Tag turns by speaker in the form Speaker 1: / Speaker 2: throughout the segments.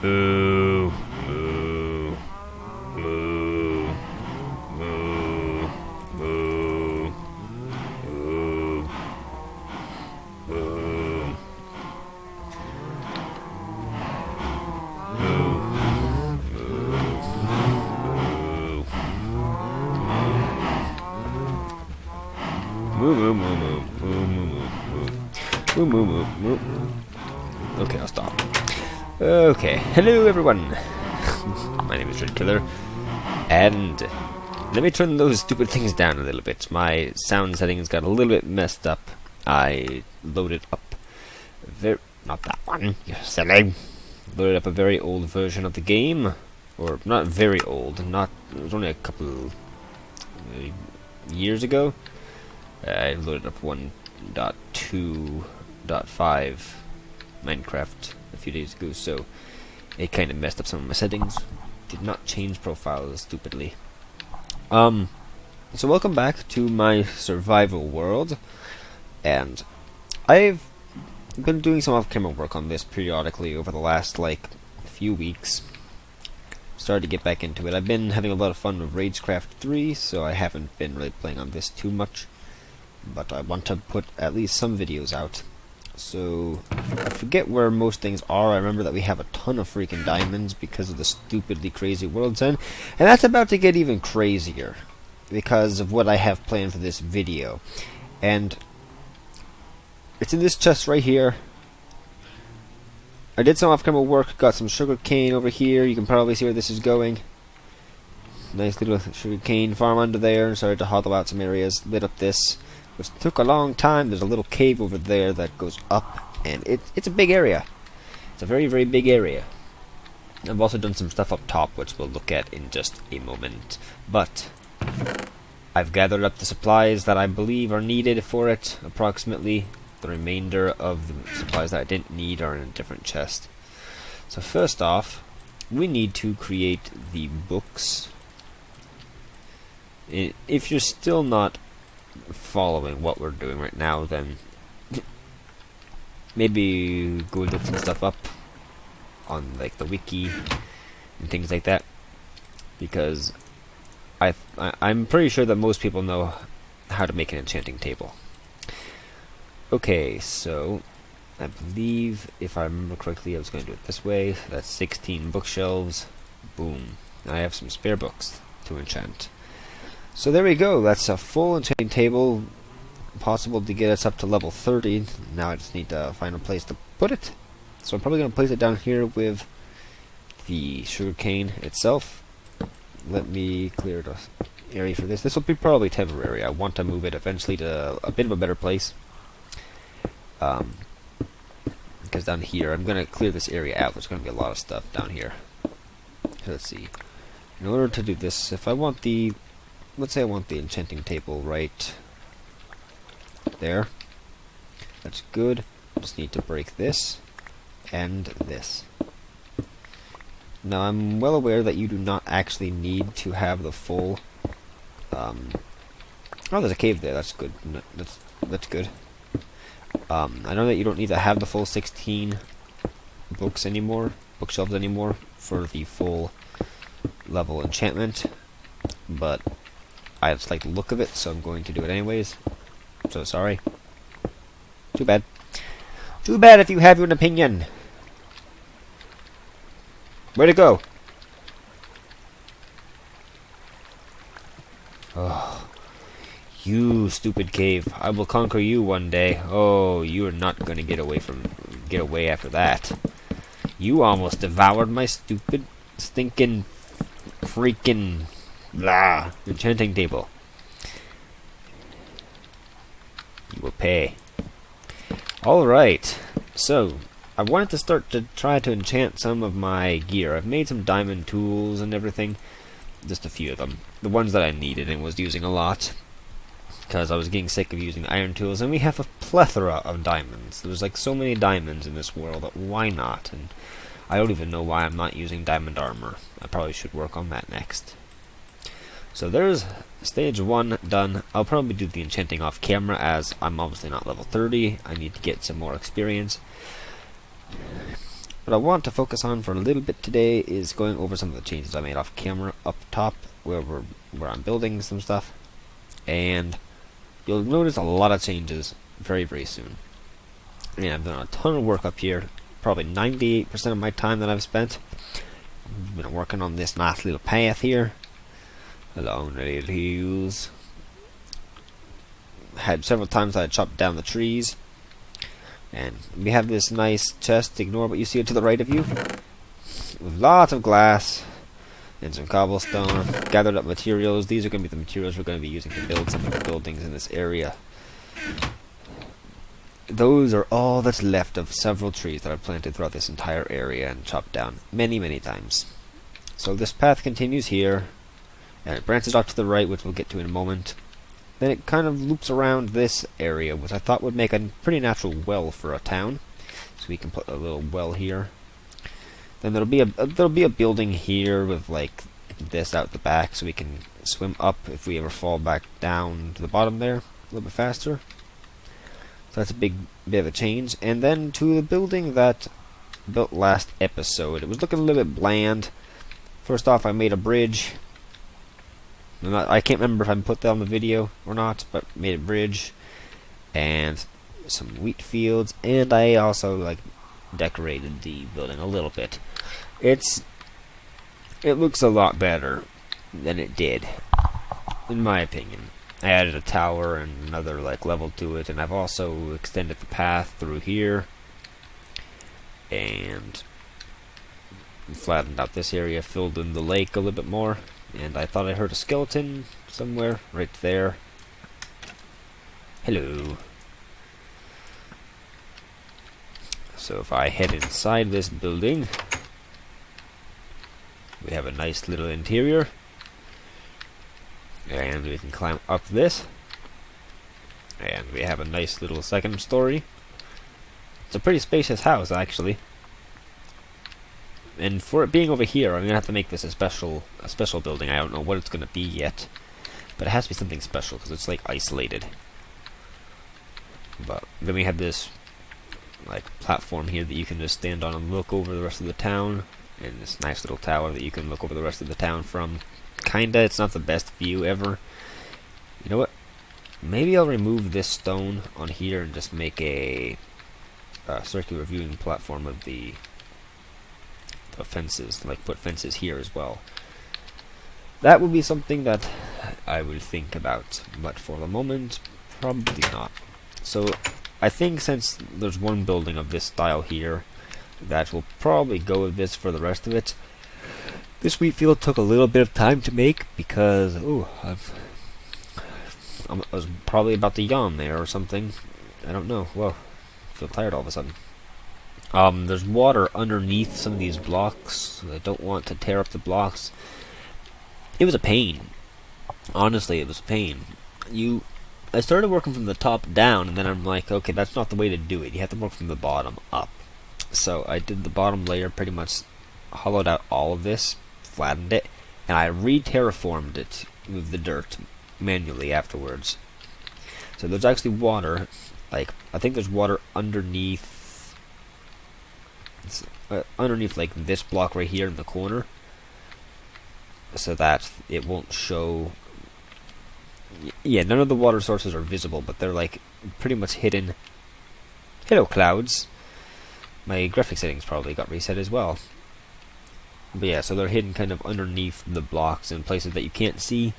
Speaker 1: Moo, moo, moo, moo, moo, moo, moo. Moo, moo, moo, moo, moo, moo, moo, moo, moo, moo, moo. Okay, I'll stop. Okay, hello everyone. My name is Red Killer, and let me turn those stupid things down a little bit. My sound settings got a little bit messed up. I loaded up not that one, you silly. Loaded up a very old version of the game, or not very old. It was only a couple years ago. I loaded up 1.2.5 Minecraft a few days ago, so it kind of messed up some of my settings. Did not change profiles stupidly. So welcome back to my survival world, and I've been doing some off-camera work on this periodically over the last few weeks. Started to get back into it. I've been having a lot of fun with Ragecraft 3, so I haven't been really playing on this too much, but I want to put at least some videos out. So I forget where most things are. I remember that we have a ton of freaking diamonds because of the stupidly crazy world's end, and that's about to get even crazier because of what I have planned for this video. And it's in this chest right here. I did some off-camera work, got some sugar cane over here. You can probably see where this is going. Nice little sugar cane farm under there. Started to hollow out some areas, lit up this, which took a long time. There's a little cave over there that goes up, and it's a big area. It's a very, very big area. I've also done some stuff up top, which we'll look at in just a moment. But I've gathered up the supplies that I believe are needed for it, approximately. The remainder of the supplies that I didn't need are in a different chest. So first off, we need to create the books. If you're still not following what we're doing right now, then maybe go look some stuff up on the wiki and things like that, because I'm pretty sure that most people know how to make an enchanting table. Okay, so I believe, if I remember correctly, I was going to do it this way. That's 16 bookshelves. Boom. I have some spare books to enchant. So there we go. That's a full enchanting table. Possible to get us up to level 30. Now I just need to find a place to put it. So I'm probably going to place it down here with the sugarcane itself. Let me clear the area for this. This will be probably temporary. I want to move it eventually to a bit of a better place. Because down here, I'm going to clear this area out. There's going to be a lot of stuff down here. So let's see. In order to do this, if I want the... Let's say I want the enchanting table right there. That's good. Just need to break this and this. Now I'm well aware that you do not actually need to have the full... Oh, there's a cave there. That's good. That's good. I know that you don't need to have the full 16 bookshelves anymore for the full level enchantment, but I just like the look of it, so I'm going to do it anyways. So sorry. Too bad. Too bad if you have an opinion. Where'd it go? Oh. You stupid cave. I will conquer you one day. Oh, you are not going to get away after that. You almost devoured my stupid, stinking, freaking, blah, enchanting table. You will pay. Alright, so, I wanted to start to try to enchant some of my gear. I've made some diamond tools and everything. Just a few of them. The ones that I needed and was using a lot, because I was getting sick of using iron tools, and we have a plethora of diamonds. There's so many diamonds in this world that why not? And I don't even know why I'm not using diamond armor. I probably should work on that next. So there's stage 1 done. I'll probably do the enchanting off camera, as I'm obviously not level 30. I need to get some more experience. what I want to focus on for a little bit today is going over some of the changes I made off camera up top, where I'm building some stuff, and you'll notice a lot of changes very, very soon. I mean, I've done a ton of work up here. Probably 98% of my time that I've spent been working on this nice little path here along the little hills. Had several times I had chopped down the trees, and we have this nice chest. Ignore what you see to the right of you, with lots of glass and some cobblestone. Gathered up materials. These are going to be the materials we're going to be using to build some of the buildings in this area. Those are all that's left of several trees that I've planted throughout this entire area and chopped down many, many times. So this path continues here, and it branches off to the right, which we'll get to in a moment. Then it kind of loops around this area, which I thought would make a pretty natural well for a town. So we can put a little well here. Then there'll be a building here with like this out the back, so we can swim up if we ever fall back down to the bottom there a little bit faster. So that's a big bit of a change. And then to the building that I built last episode. It was looking a little bit bland. First off, I made a bridge. I can't remember if I put that on the video or not, but made a bridge and some wheat fields, and I also decorated the building a little bit. It looks a lot better than it did, in my opinion. I added a tower and another level to it, and I've also extended the path through here and flattened out this area, filled in the lake a little bit more. And I thought I heard a skeleton somewhere right there. Hello. So if I head inside this building, we have a nice little interior. And we can climb up this. And we have a nice little second story. It's a pretty spacious house, actually. And for it being over here, I'm gonna have to make this a special building. I don't know what it's gonna be yet, but it has to be something special because it's isolated. But then we have this platform here that you can just stand on and look over the rest of the town, and this nice little tower that you can look over the rest of the town from. Kinda, it's not the best view ever. You know what? Maybe I'll remove this stone on here and just make a circular viewing platform of the fences, put fences here as well. That would be something that I would think about, but for the moment, probably not. So I think since there's one building of this style here, that will probably go with this for the rest of it. This wheat field took a little bit of time to make because I was probably about to yawn there or something. I don't know. Whoa, I feel tired all of a sudden. There's water underneath some of these blocks. I don't want to tear up the blocks. It was a pain. Honestly, it was a pain. I started working from the top down, and then I'm like, okay, that's not the way to do it. You have to work from the bottom up. So I did the bottom layer, pretty much hollowed out all of this, flattened it, and I re-terraformed it with the dirt manually afterwards. So there's actually water. I think there's water underneath. Underneath this block right here in the corner, so that it won't show. Yeah, none of the water sources are visible, but they're pretty much hidden. Hello, clouds. My graphic settings probably got reset as well. But yeah, so they're hidden kind of underneath the blocks in places that you can't see.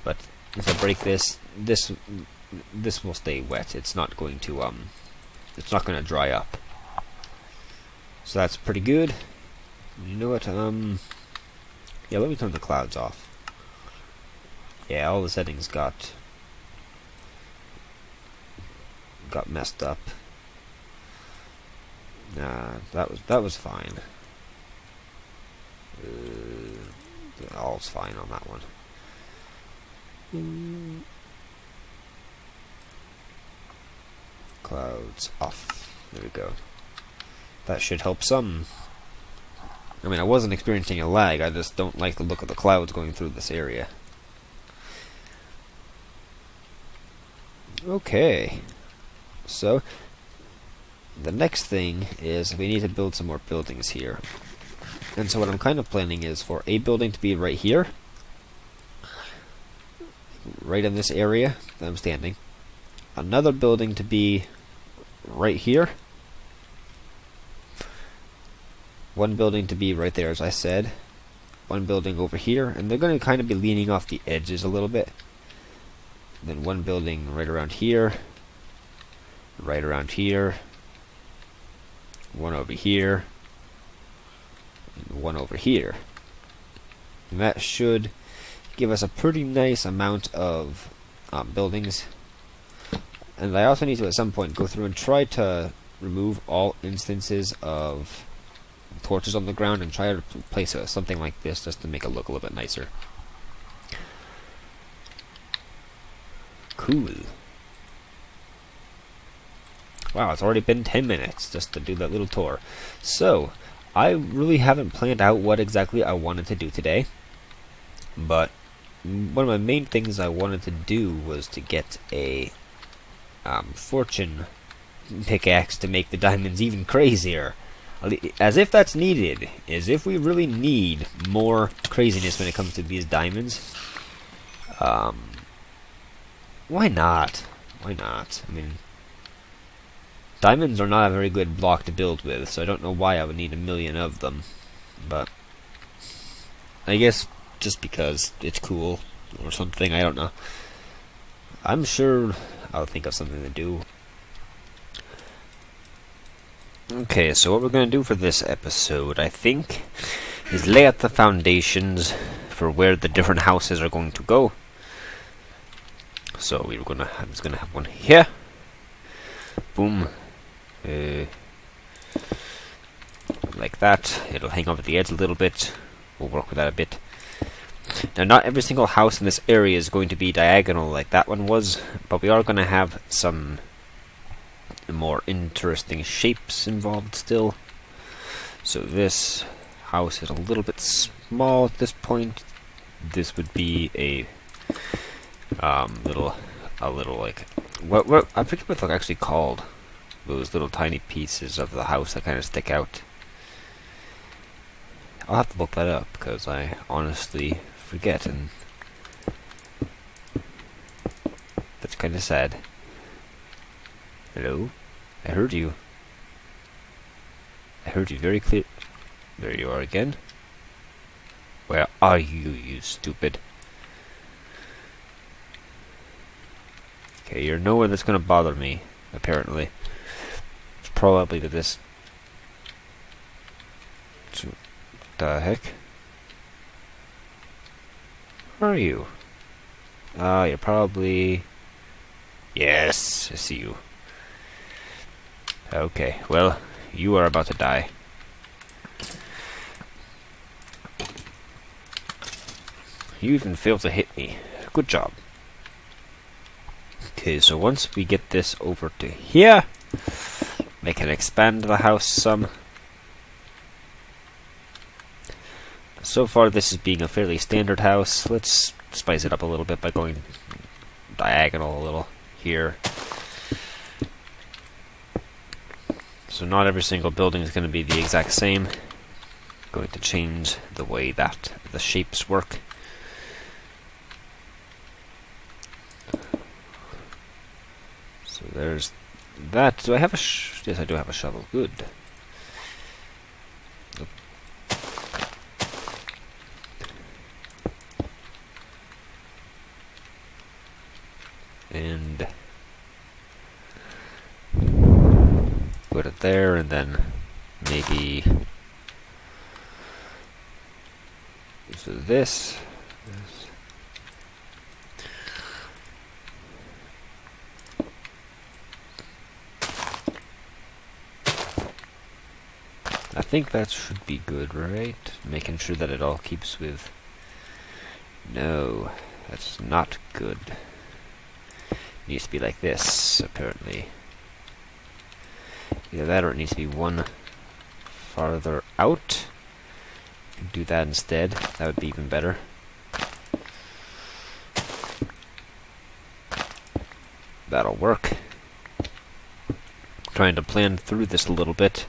Speaker 1: But if I break this will stay wet. It's not going to dry up. So that's pretty good. You know what? Yeah, let me turn the clouds off. Yeah, all the settings got messed up. Nah, that was fine. All's fine on that one. Clouds off. There we go. That should help some. I mean, I wasn't experiencing a lag, I just don't like the look of the clouds going through this area. Okay. So, the next thing is we need to build some more buildings here. And so what I'm kind of planning is for a building to be right here, right in this area that I'm standing. Another building to be right here. One building to be right there, as I said. One building over here, and they're going to kind of be leaning off the edges a little bit. Then one building right around here. Right around here. One over here. And one over here. And that should give us a pretty nice amount of buildings. And I also need to at some point go through and try to remove all instances of torches on the ground and try to place something like this just to make it look a little bit nicer. Cool. Wow, it's already been 10 minutes just to do that little tour. So, I really haven't planned out what exactly I wanted to do today, but one of my main things I wanted to do was to get a fortune pickaxe to make the diamonds even crazier. As if that's needed. As if we really need more craziness when it comes to these diamonds. Why not? Why not? I mean, diamonds are not a very good block to build with, so I don't know why I would need a million of them. But I guess just because it's cool or something, I don't know. I'm sure I'll think of something to do. Okay, so what we're going to do for this episode, I think, is lay out the foundations for where the different houses are going to go. So I'm just going to have one here. Boom. Like that. It'll hang over the edge a little bit. We'll work with that a bit. Now, not every single house in this area is going to be diagonal like that one was, but we are going to have some more interesting shapes involved still. So this house is a little bit small at this point. This would be a little like what I forget what they're actually called. Those little tiny pieces of the house that kind of stick out. I'll have to look that up because I honestly forget, and that's kind of sad. Hello? I heard you. I heard you very clear. There you are again. Where are you, you stupid? Okay, you're nowhere that's gonna bother me, apparently. It's probably to this. What the heck? Where are you? You're probably. Yes, I see you. Okay, well, you are about to die. You even failed to hit me. Good job. Okay, so once we get this over to here, we can expand the house some. So far, this is being a fairly standard house. Let's spice it up a little bit by going diagonal a little here. So not every single building is going to be the exact same. I'm going to change the way that the shapes work. So there's that. Do I have a yes, I do have a shovel. Good. And put it there, and then maybe so this. I think that should be good, right? Making sure that it all keeps with. No, that's not good. It needs to be like this, apparently. Either that or it needs to be one farther out. Do that instead. That would be even better. That'll work. trying to plan through this a little bit.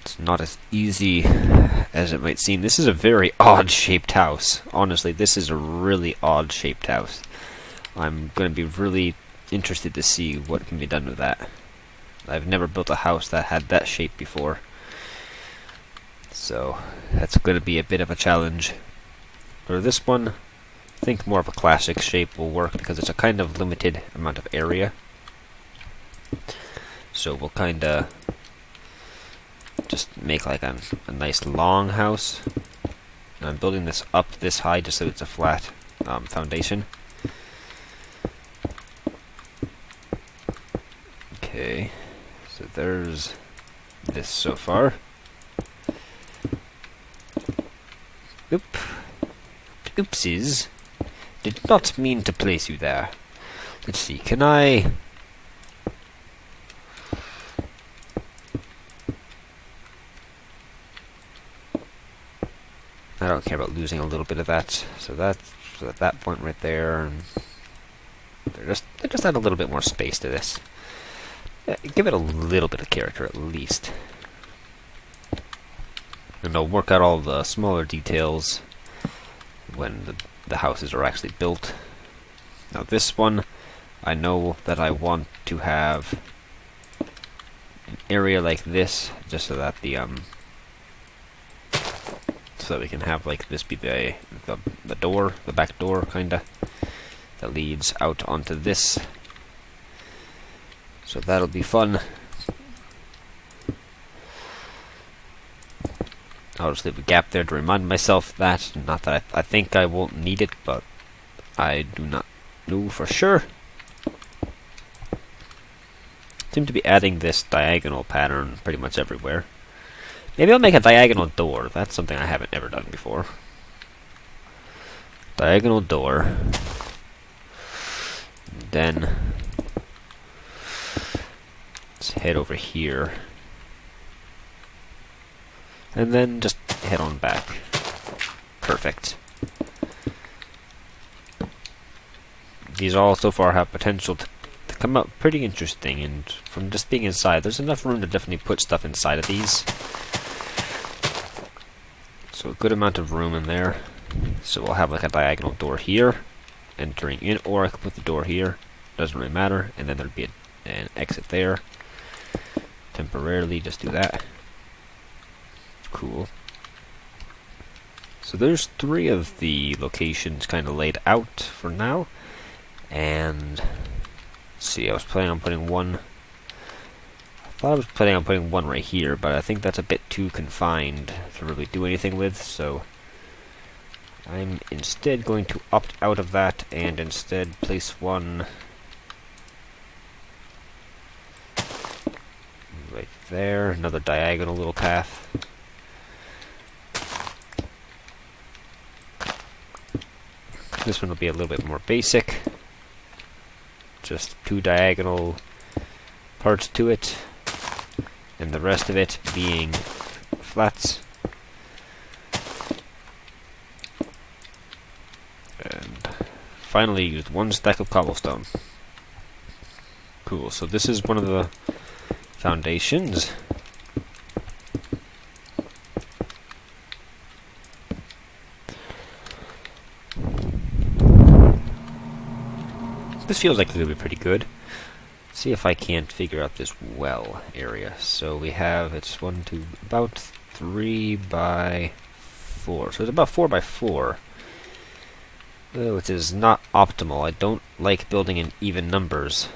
Speaker 1: It's not as easy as it might seem. This is a very odd-shaped house. Honestly, this is a really odd-shaped house. I'm going to be really interested to see what can be done with that. I've never built a house that had that shape before. So, that's going to be a bit of a challenge. For this one, I think more of a classic shape will work because it's a kind of limited amount of area. So we'll kind of just make like a nice long house. And I'm building this up this high just so it's a flat foundation. Okay, so there's this so far. Oopsies. Did not mean to place you there. Let's see, can I... I don't care about losing a little bit of that. So that's at that point right there, and they just add a little bit more space to this. Give it a little bit of character at least. And I'll work out all the smaller details when the houses are actually built. Now this one, I know that I want to have an area like this, just so that the so that we can have like this be the door, the back door kinda, that leads out onto this. So that'll be fun. I'll just leave a gap there to remind myself that. Not that I think I won't need it, but I do not know for sure. Seem to be adding this diagonal pattern pretty much everywhere. Maybe I'll make a diagonal door. That's something I haven't ever done before. Diagonal door. Then let's head over here. And then just head on back. Perfect. These all so far have potential to come out pretty interesting, and from just being inside, there's enough room to definitely put stuff inside of these. So a good amount of room in there. So we'll have like a diagonal door here, entering in, or I could put the door here. Doesn't really matter. And then there'd be an exit there. Temporarily, just do that. Cool. So there's 3 of the locations kind of laid out for now, and let's see, I was planning on putting one. I thought I was planning on putting one right here, but I think that's a bit too confined to really do anything with, so I'm instead going to opt out of that and instead place one right there, another diagonal little path. This one will be a little bit more basic. Just 2 diagonal parts to it, and the rest of it being flats. And finally used 1 stack of cobblestone. Cool, so this is one of the foundations. This feels like it's going to be pretty good. Let's see if I can't figure out this well area. So we have, it's about 3 by 4. So it's about 4 by 4. Which is not optimal. I don't like building in even numbers.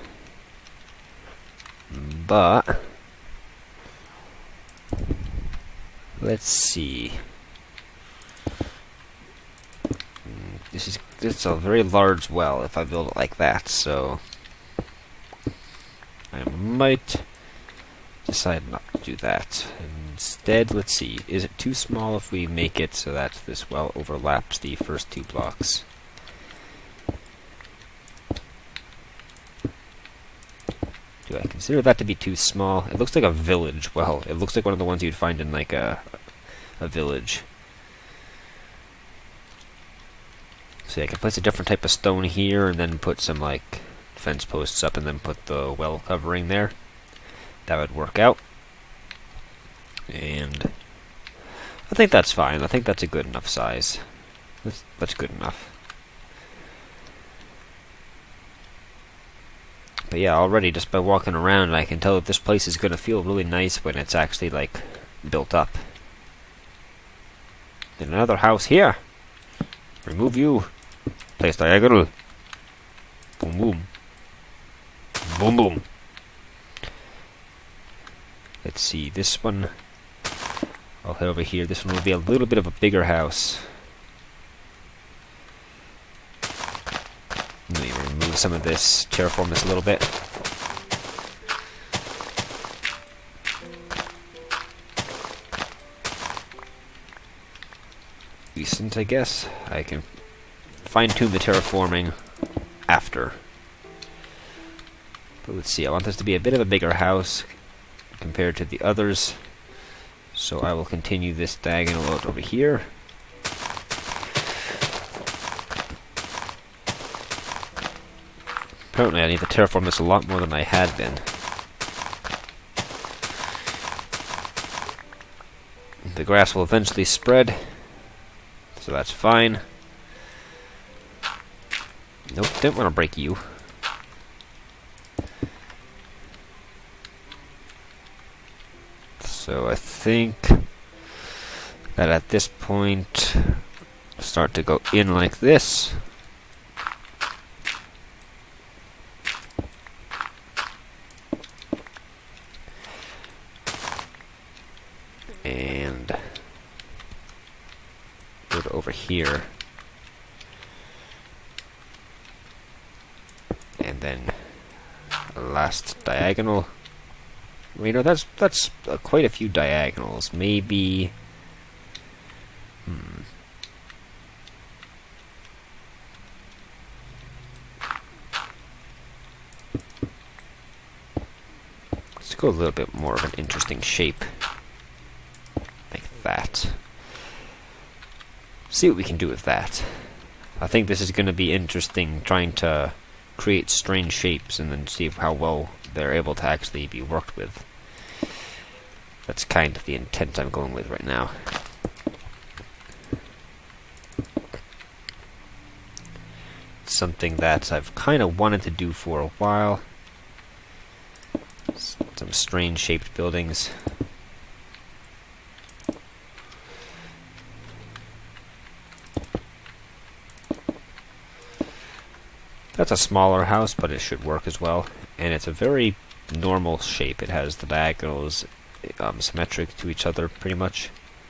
Speaker 1: But let's see. It's a very large well if I build it like that, so I might decide not to do that. Instead, let's see, is it too small if we make it so that this well overlaps the first 2 blocks? Do I consider that to be too small? It looks like a village well. It looks like one of the ones you'd find in like a village. So I can place a different type of stone here, and then put some like fence posts up, and then put the well covering there. That would work out. And I think that's fine. I think that's a good enough size. That's good enough. But yeah, already just by walking around, I can tell that this place is going to feel really nice when it's actually, like, built up. Then another house here. Remove you. Place diagonal. Boom, boom. Boom, boom. Let's see, this one. I'll head over here. This one will be a little bit of a bigger house. Let me remove some of this, terraform this a little bit. Decent, I guess. I can fine-tune the terraforming after. But let's see, I want this to be a bit of a bigger house compared to the others. So I will continue this diagonal out over here. Apparently I need to terraform this a lot more than I had been. The grass will eventually spread, so that's fine. Nope, didn't want to break you. So I think that at this point, start to go in like this. And go to over here. And then last diagonal. Well, you know, that's quite a few diagonals. Maybe. Let's go a little bit more of an interesting shape. Like that. See what we can do with that. I think this is going to be interesting, trying to create strange shapes and then see how well they're able to actually be worked with. That's kind of the intent I'm going with right now. It's something that I've kind of wanted to do for a while. Some strange shaped buildings. That's a smaller house, but it should work as well. And it's a very normal shape. It has the diagonals symmetric to each other, pretty much.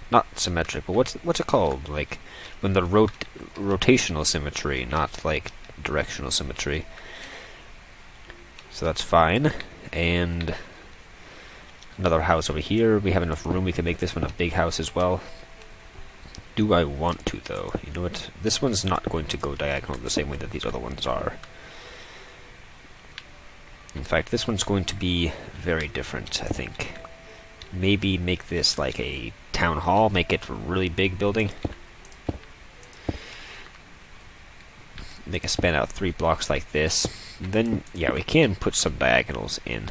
Speaker 1: Not symmetric, but what's it called? Like when the rotational symmetry, not like directional symmetry. So that's fine. And another house over here. We have enough room. We can make this one a big house as well. Do I want to, though? You know what? This one's not going to go diagonal the same way that these other ones are. In fact, this one's going to be very different, I think. Maybe make this like a town hall, make it a really big building. Make it span out 3 blocks like this. And then, yeah, we can put some diagonals in.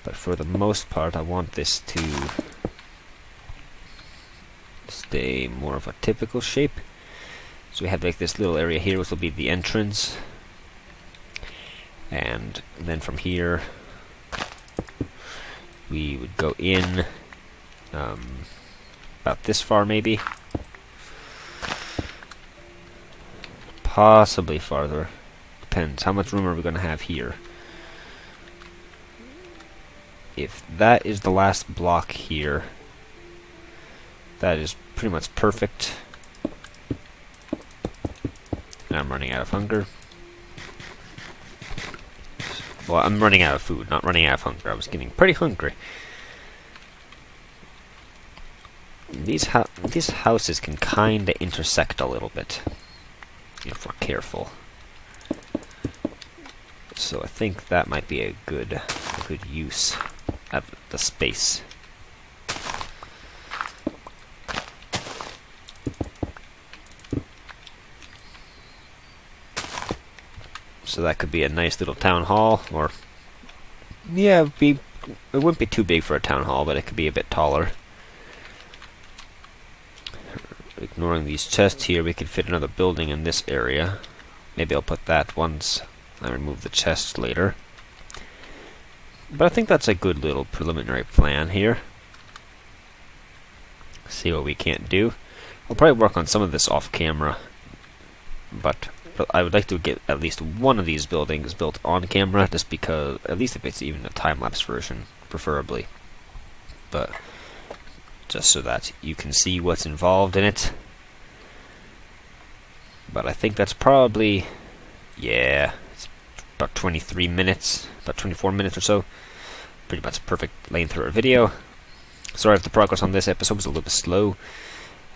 Speaker 1: But for the most part, I want this to stay more of a typical shape. So we have like this little area here, which will be the entrance. And then from here, we would go in about this far, maybe. Possibly farther. Depends. How much room are we going to have here? If that is the last block here, that is pretty much perfect. And I'm running out of hunger. Well, I'm running out of food, not running out of hunger. I was getting pretty hungry. These houses can kind of intersect a little bit, if we're careful. So I think that might be a good use of the space. So that could be a nice little town hall, or yeah, be wouldn't be too big for a town hall, but it could be a bit taller. Ignoring these chests here, we could fit another building in this area. Maybe I'll put that once I remove the chests later. But I think that's a good little preliminary plan here. See what we can't do. I'll probably work on some of this off camera, but I would like to get at least one of these buildings built on camera, just because, at least if it's even a time-lapse version, preferably. But just so that you can see what's involved in it. But I think that's probably, yeah, it's about 23 minutes, about 24 minutes or so. Pretty much perfect length for a video. Sorry if the progress on this episode was a little bit slow.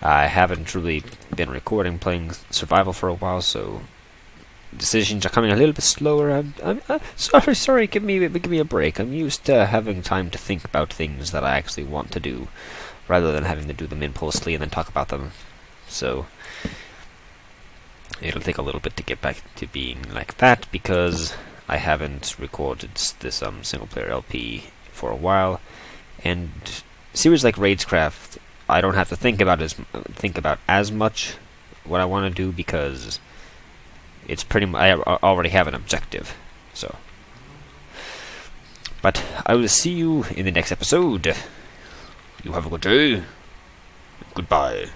Speaker 1: I haven't really been recording playing survival for a while, so decisions are coming a little bit slower. I'm sorry. Give me a break. I'm used to having time to think about things that I actually want to do, rather than having to do them impulsively and then talk about them. So it'll take a little bit to get back to being like that, because I haven't recorded this single player LP for a while, and series like Ragecraft, I don't have to think about as much what I want to do, because it's pretty much, I already have an objective. So, but I will see you in the next episode. You have a good day. Goodbye.